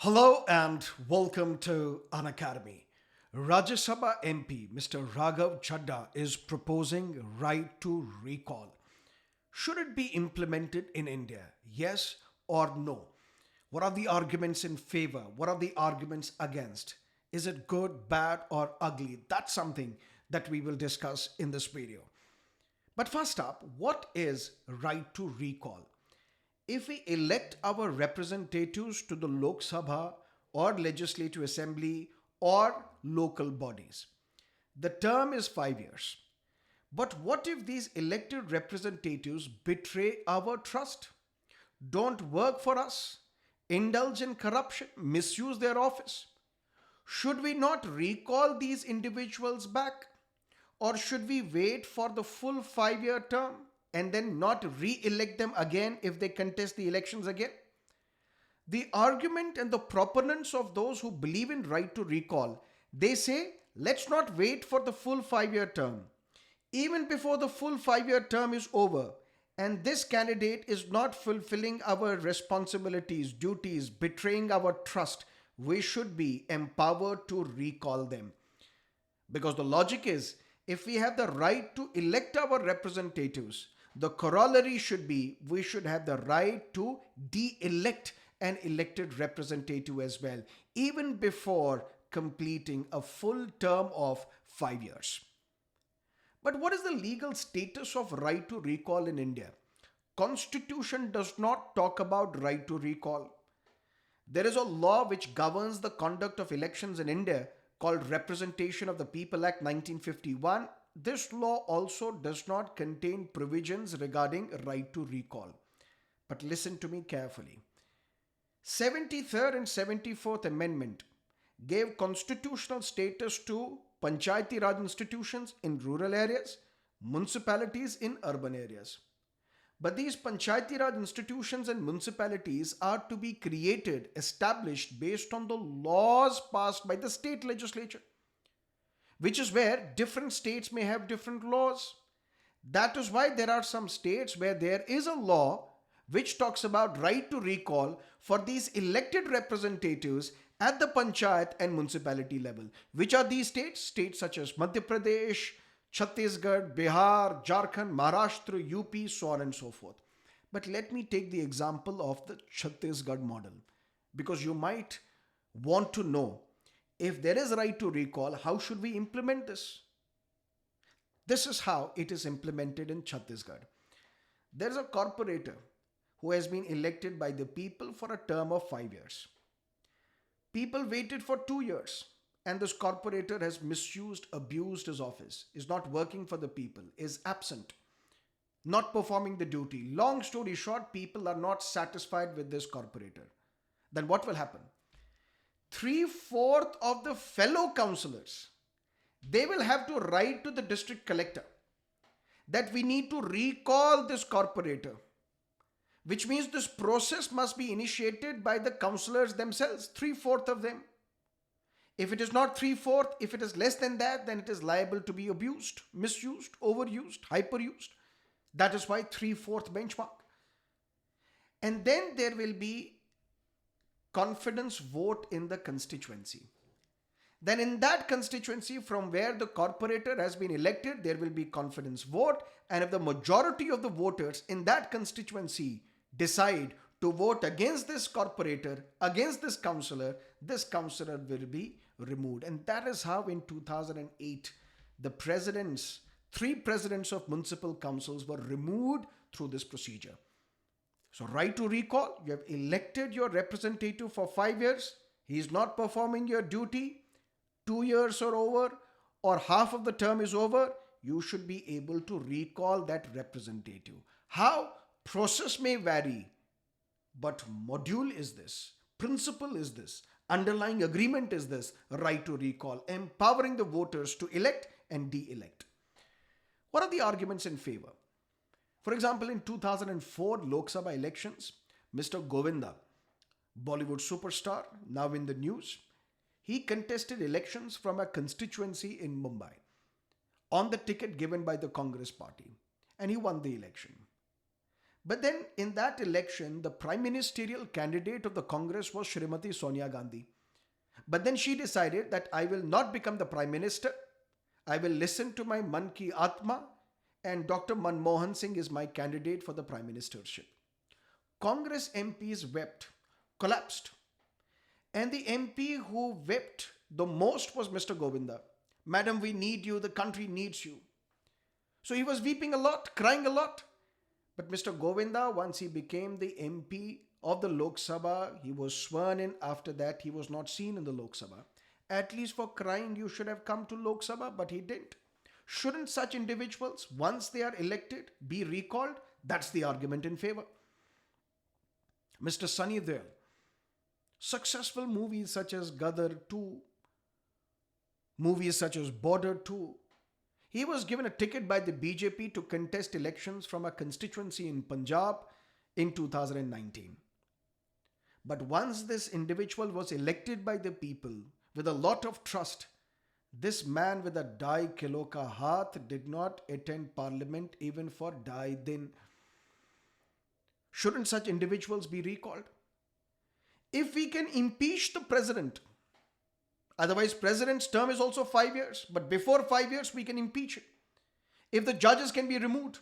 Hello and welcome to Unacademy. Rajya Sabha MP Mr. Raghav Chadha is proposing right to recall. Should it be implemented in India? Yes or no? What are the arguments in favor? What are the arguments against? Is it good, bad, or ugly? That's something that we will discuss in this video. But first up, what is right to recall? If we elect our representatives to the Lok Sabha or Legislative Assembly or local bodies, the term is 5 years. But what if these elected representatives betray our trust, don't work for us, indulge in corruption, misuse their office? Should we not recall these individuals back? Or should we wait for the full 5 year term and then not re elect them again if they contest the elections again? The argument and the proponents of those who believe in right to recall, they say, let's not wait for the full 5 year term. Even before the full 5 year term is over, and this candidate is not fulfilling our responsibilities, duties, betraying our trust, we should be empowered to recall them. Because the logic is, if we have the right to elect our representatives, the corollary should be we should have the right to de-elect an elected representative as well, even before completing a full term of 5 years. But what is the legal status of right to recall in India? Constitution does not talk about right to recall. There is a law which governs the conduct of elections in India called Representation of the People Act 1951. This law also does not contain provisions regarding right to recall. But listen to me carefully. 73rd and 74th Amendment gave constitutional status to Panchayati Raj institutions in rural areas, municipalities in urban areas. But these Panchayati Raj institutions and municipalities are to be created, established based on the laws passed by the state legislature, which is where different states may have different laws. That is why there are some states where there is a law which talks about right to recall for these elected representatives at the panchayat and municipality level. Which are these states? States such as Madhya Pradesh, Chhattisgarh, Bihar, Jharkhand, Maharashtra, UP, so on and so forth. But let me take the example of the Chhattisgarh model, because you might want to know, if there is right to recall, how should we implement this? This is how it is implemented in Chhattisgarh. There is a corporator who has been elected by the people for a term of 5 years. People waited for 2 years, and this corporator has misused, abused his office, is not working for the people, is absent, not performing the duty. Long story short, people are not satisfied with this corporator. Then what will happen? 3/4 of the fellow councillors, they will have to write to the district collector that we need to recall this corporator, which means this process must be initiated by the councillors themselves, 3/4 of them. If it is not 3/4, if it is less than that, then it is liable to be abused, misused, overused, hyperused. That is why 3/4 benchmark. And then there will be confidence vote in the constituency. Then in that constituency from where the corporator has been elected, there will be confidence vote. And if the majority of the voters in that constituency decide to vote against this corporator, against this councillor will be removed. And that is how in 2008, the presidents, 3 presidents of municipal councils were removed through this procedure. So right to recall, you have elected your representative for 5 years. He is not performing your duty. 2 years are over, or half of the term is over. You should be able to recall that representative. How? Process may vary, but module is this, principle is this, underlying agreement is this: right to recall, empowering the voters to elect and de-elect. What are the arguments in favor? For example, in 2004 Lok Sabha elections, Mr. Govinda, Bollywood superstar, now in the news, he contested elections from a constituency in Mumbai on the ticket given by the Congress party, and he won the election. But then in that election, the prime ministerial candidate of the Congress was Shrimati Sonia Gandhi. But then she decided that I will not become the prime minister. I will listen to my Man Ki Atma, and Dr. Manmohan Singh is my candidate for the prime ministership. Congress MPs wept, collapsed. And the MP who wept the most was Mr. Govinda. Madam, we need you, the country needs you. So he was weeping a lot, crying a lot. But Mr. Govinda, once he became the MP of the Lok Sabha, he was sworn in. After that, he was not seen in the Lok Sabha. At least for crying, you should have come to Lok Sabha, but he didn't. Shouldn't such individuals, once they are elected, be recalled? That's the argument in favor. Mr. Sunny Deol, successful movies such as Gadar 2, movies such as Border 2, he was given a ticket by the BJP to contest elections from a constituency in Punjab in 2019. But once this individual was elected by the people with a lot of trust, this man with a dai kilo ka haath did not attend parliament even for dai din. Shouldn't such individuals be recalled? If we can impeach the president, otherwise president's term is also 5 years, but before 5 years we can impeach it. If the judges can be removed,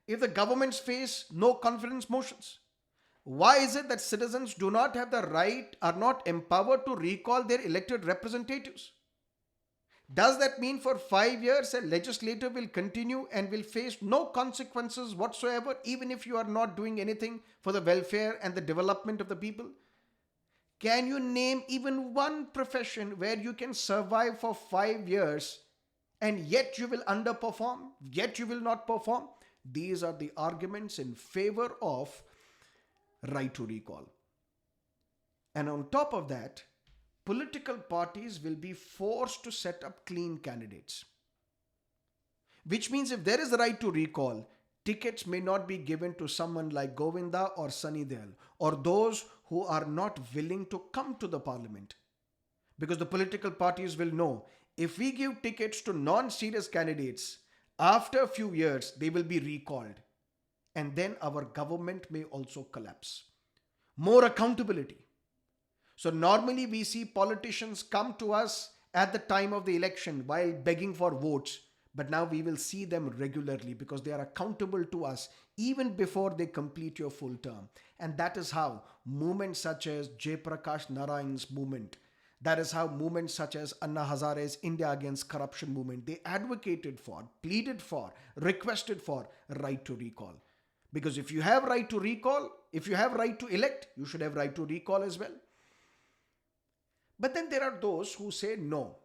if the governments face no confidence motions, why is it that citizens do not have the right, are not empowered to recall their elected representatives? Does that mean for 5 years a legislator will continue and will face no consequences whatsoever, even if you are not doing anything for the welfare and the development of the people? Can you name even one profession where you can survive for 5 years and yet you will underperform, yet you will not perform? These are the arguments in favor of right to recall. And on top of that, political parties will be forced to set up clean candidates. Which means if there is a right to recall, tickets may not be given to someone like Govinda or Sunny Deol or those who are not willing to come to the parliament. Because the political parties will know if we give tickets to non-serious candidates, after a few years they will be recalled. And then our government may also collapse. More accountability. So normally we see politicians come to us at the time of the election while begging for votes. But now we will see them regularly because they are accountable to us even before they complete your full term. And that is how movements such as Jay Prakash Narayan's movement, that is how movements such as Anna Hazare's India Against Corruption movement, they advocated for, pleaded for, requested for right to recall. Because if you have right to recall, if you have right to elect, you should have right to recall as well. But then there are those who say no,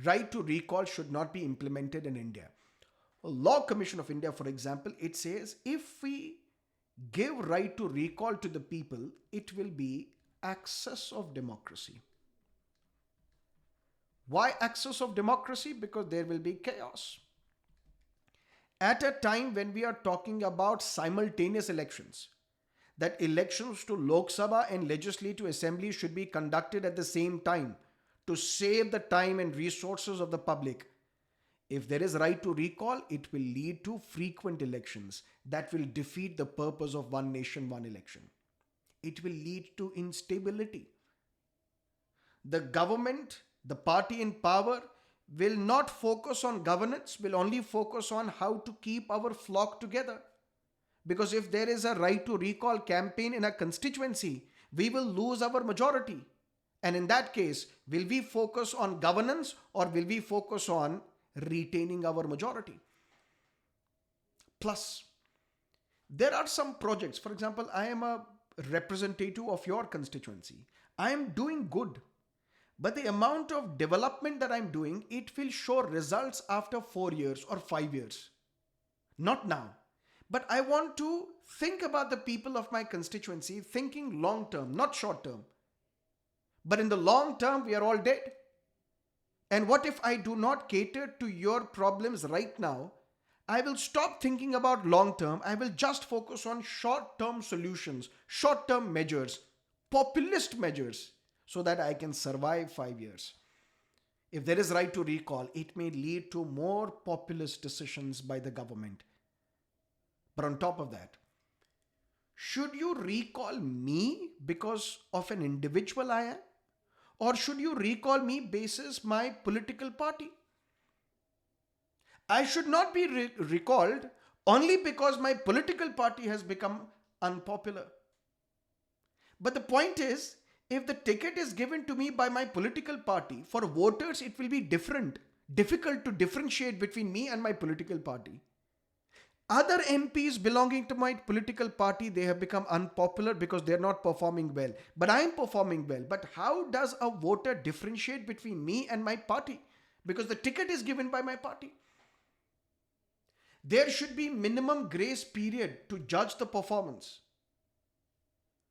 right to recall should not be implemented in India. Law Commission of India, for example, it says if we give right to recall to the people, it will be access of democracy. Why access of democracy? Because there will be chaos. At a time when we are talking about simultaneous elections, that elections to Lok Sabha and Legislative Assembly should be conducted at the same time to save the time and resources of the public. If there is right to recall, it will lead to frequent elections that will defeat the purpose of one nation, one election. It will lead to instability. The government, the party in power, will not focus on governance, will only focus on how to keep our flock together. Because if there is a right to recall campaign in a constituency, we will lose our majority. And in that case, will we focus on governance or will we focus on retaining our majority? Plus, there are some projects. For example, I am a representative of your constituency. I am doing good. But the amount of development that I'm doing, it will show results after 4 years or 5 years. Not now. But I want to think about the people of my constituency, thinking long term, not short term. But in the long term, we are all dead. And what if I do not cater to your problems right now? I will stop thinking about long term. I will just focus on short term solutions, short term measures, populist measures, so that I can survive 5 years. If there is right to recall, it may lead to more populist decisions by the government. But on top of that, should you recall me because of an individual I am? Or should you recall me basis my political party? I should not be recalled only because my political party has become unpopular. But the point is, if the ticket is given to me by my political party, for voters it will be difficult to differentiate between me and my political party. Other MPs belonging to my political party, they have become unpopular because they're not performing well. But I am performing well. But how does a voter differentiate between me and my party? Because the ticket is given by my party. There should be minimum grace period to judge the performance.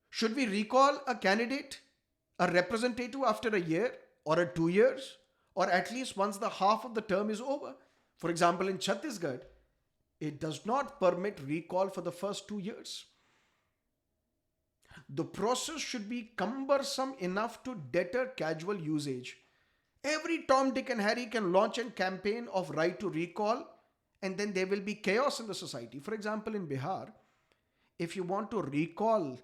Should we recall a candidate, a representative after a year or 2 years, or at least once the half of the term is over? For example, in Chhattisgarh, it does not permit recall for the first 2 years. The process should be cumbersome enough to deter casual usage. Every Tom, Dick and Harry can launch a campaign of right to recall, and then there will be chaos in the society. For example, in Bihar, if you want to recall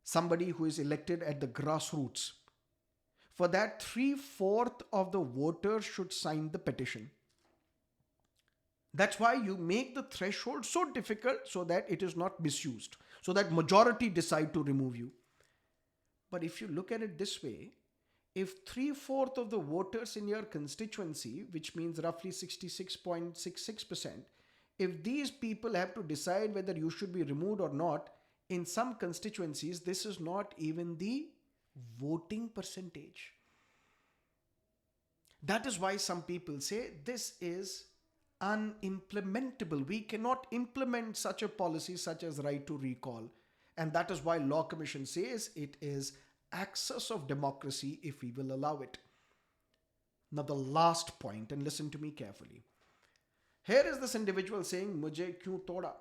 somebody who is elected at the grassroots, for that 3/4 of the voters should sign the petition. That's why you make the threshold so difficult so that it is not misused, so that majority decide to remove you. But if you look at it this way, if 3/4 of the voters in your constituency, which means roughly 66.66%, if these people have to decide whether you should be removed or not, in some constituencies, this is not even the voting percentage. That is why some people say this is unimplementable. We cannot implement such a policy such as right to recall. And that is why Law Commission says it is access of democracy if we will allow it. Now the last point, and listen to me carefully. Here is this individual saying, "Mujhe kyun toda?"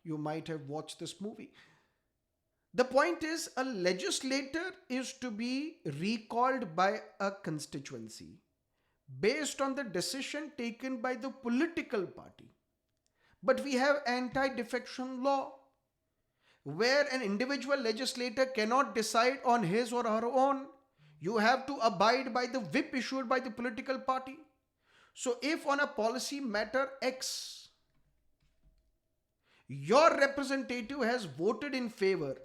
You might have watched this movie. The point is, a legislator is to be recalled by a constituency based on the decision taken by the political party. But we have anti-defection law, where an individual legislator cannot decide on his or her own. You have to abide by the whip issued by the political party. So if on a policy matter X, your representative has voted in favor,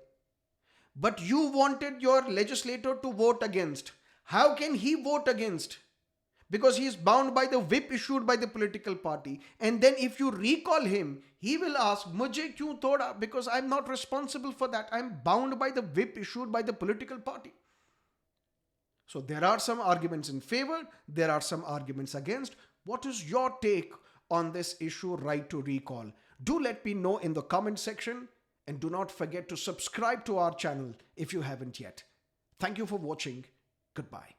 but you wanted your legislator to vote against, how can he vote against? Because he is bound by the whip issued by the political party. And then if you recall him, he will ask, "Mujhe kyun toda?" Because I'm not responsible for that. I'm bound by the whip issued by the political party. So there are some arguments in favor. There are some arguments against. What is your take on this issue, right to recall? Do let me know in the comment section. And do not forget to subscribe to our channel if you haven't yet. Thank you for watching. Goodbye.